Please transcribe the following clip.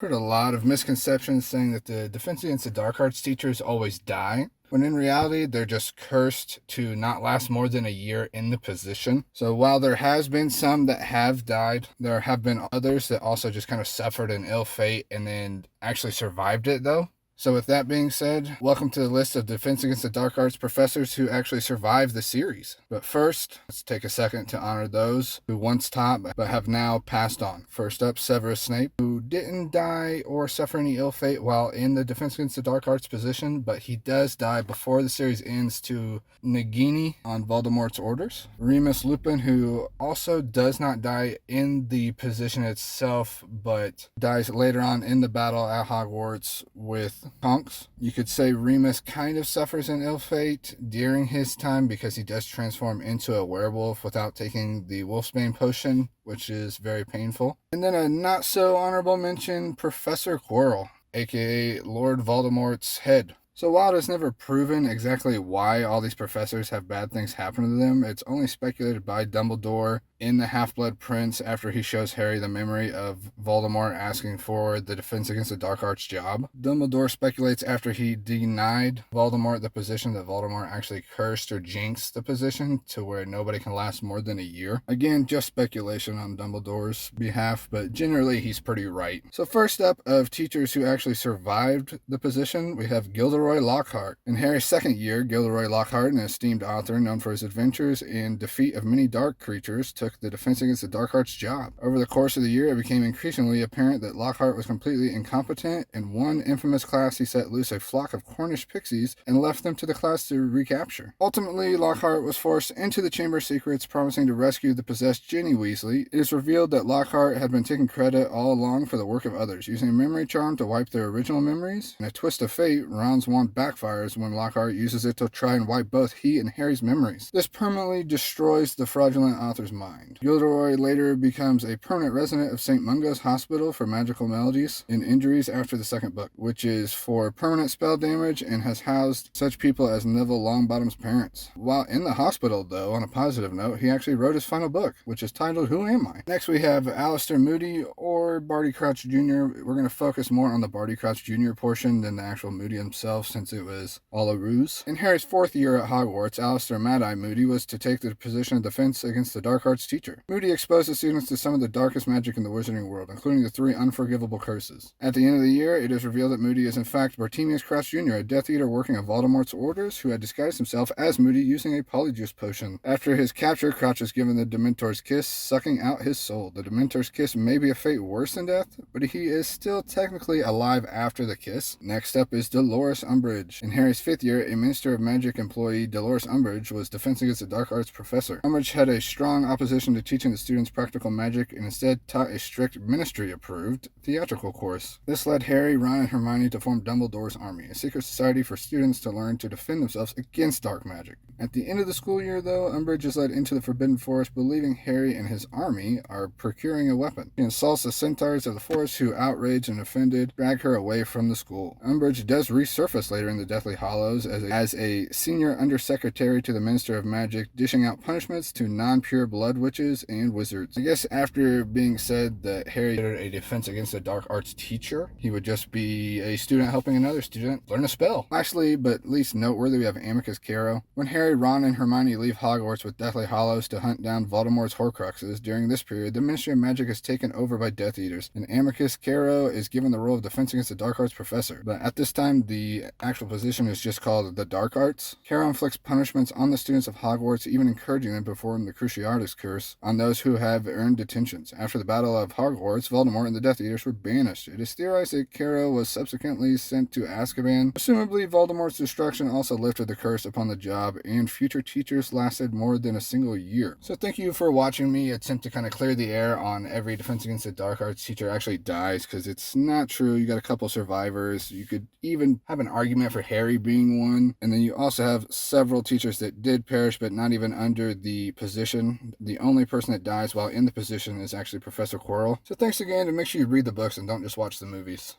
Heard a lot of misconceptions saying that the Defense Against the Dark Arts teachers always die, when in reality, they're just cursed to not last more than a year in the position. So while there has been some that have died, there have been others that also just kind of suffered an ill fate and then actually survived it, though. So with that being said, welcome to the list of Defense Against the Dark Arts professors who actually survived the series. But first, let's take a second to honor those who once taught but have now passed on. First up, Severus Snape, who didn't die or suffer any ill fate while in the Defense Against the Dark Arts position, but he does die before the series ends to Nagini on Voldemort's orders. Remus Lupin, who also does not die in the position itself, but dies later on in the battle at Hogwarts with Tonks. You could say Remus kind of suffers an ill fate during his time because he does transform into a werewolf without taking the Wolfsbane potion, which is very painful. And then a not so honorable mention, Professor Quirrell, aka Lord Voldemort's head. So while it is never proven exactly why all these professors have bad things happen to them, it's only speculated by Dumbledore in The Half-Blood Prince after he shows Harry the memory of Voldemort asking for the Defense Against the Dark Arts job. Dumbledore speculates after he denied Voldemort the position that Voldemort actually cursed or jinxed the position to where nobody can last more than a year. Again, just speculation on Dumbledore's behalf, but generally he's pretty right. So first up, of teachers who actually survived the position, we have Gilderoy Lockhart. In Harry's second year, Gilderoy Lockhart, an esteemed author known for his adventures in defeat of many dark creatures, took the Defense Against the Dark Arts job. Over the course of the year, it became increasingly apparent that Lockhart was completely incompetent. In one infamous class, he set loose a flock of Cornish pixies and left them to the class to recapture. Ultimately, Lockhart was forced into the Chamber of Secrets, promising to rescue the possessed Ginny Weasley. It is revealed that Lockhart had been taking credit all along for the work of others, using a memory charm to wipe their original memories. In a twist of fate, Ron's wand backfires when Lockhart uses it to try and wipe both he and Harry's memories. This permanently destroys the fraudulent author's mind. Gilderoy later becomes a permanent resident of St. Mungo's Hospital for Magical Melodies and Injuries after the second book, which is for permanent spell damage and has housed such people as Neville Longbottom's parents. While in the hospital, though, on a positive note, he actually wrote his final book, which is titled Who Am I? Next we have Alistair Moody or Barty Crouch Jr. We're going to focus more on the Barty Crouch Jr. portion than the actual Moody himself, since it was all a ruse. In Harry's fourth year at Hogwarts, Alistair Mad-Eye Moody was to take the position of Defense Against the Dark Arts teacher. Moody exposed the students to some of the darkest magic in the wizarding world, including the 3 unforgivable curses. At the end of the year, it is revealed that Moody is in fact Bartemius Crouch Jr., a Death Eater working at Voldemort's orders, who had disguised himself as Moody using a Polyjuice potion. After his capture, Crouch is given the Dementor's Kiss, sucking out his soul. The Dementor's Kiss may be a fate worse than death, but he is still technically alive after the kiss. Next up is Dolores Umbridge. In Harry's 5th year, a Minister of Magic employee, Dolores Umbridge, was Defense Against the Dark Arts professor. Umbridge had a strong opposition to teaching the students practical magic and instead taught a strict ministry-approved theatrical course. This led Harry, Ron, and Hermione to form Dumbledore's Army, a secret society for students to learn to defend themselves against dark magic. At the end of the school year, though, Umbridge is led into the Forbidden Forest, believing Harry and his army are procuring a weapon. She insults the centaurs of the forest, who, outraged and offended, drag her away from the school. Umbridge does resurface later in the Deathly Hallows as a senior undersecretary to the Minister of Magic, dishing out punishments to non-pure blood witches and wizards. I guess after being said that Harry did a Defense Against the Dark Arts teacher, he would just be a student helping another student learn a spell. Lastly, but least noteworthy, we have Amicus Caro. When Harry, Ron, and Hermione leave Hogwarts with Deathly Hallows to hunt down Voldemort's Horcruxes, during this period, the Ministry of Magic is taken over by Death Eaters, and Amicus Caro is given the role of Defense Against the Dark Arts professor. But at this time, the actual position is just called the Dark Arts. Caro inflicts punishments on the students of Hogwarts, even encouraging them to perform the Cruciatus Curse on those who have earned detentions. After the Battle of Hogwarts, Voldemort and the Death Eaters were banished. It is theorized that Caro was subsequently sent to Azkaban. Presumably, Voldemort's destruction also lifted the curse upon the job, and future teachers lasted more than a single year. So thank you for watching me attempt to kind of clear the air on every Defense Against the Dark Arts teacher actually dies, because it's not true. You got a couple survivors. You could even have an argument for Harry being one, and then you also have several teachers that did perish, but not even under the position. The only person that dies while in the position is actually Professor Quirrell. So thanks again, and make sure you read the books and don't just watch the movies.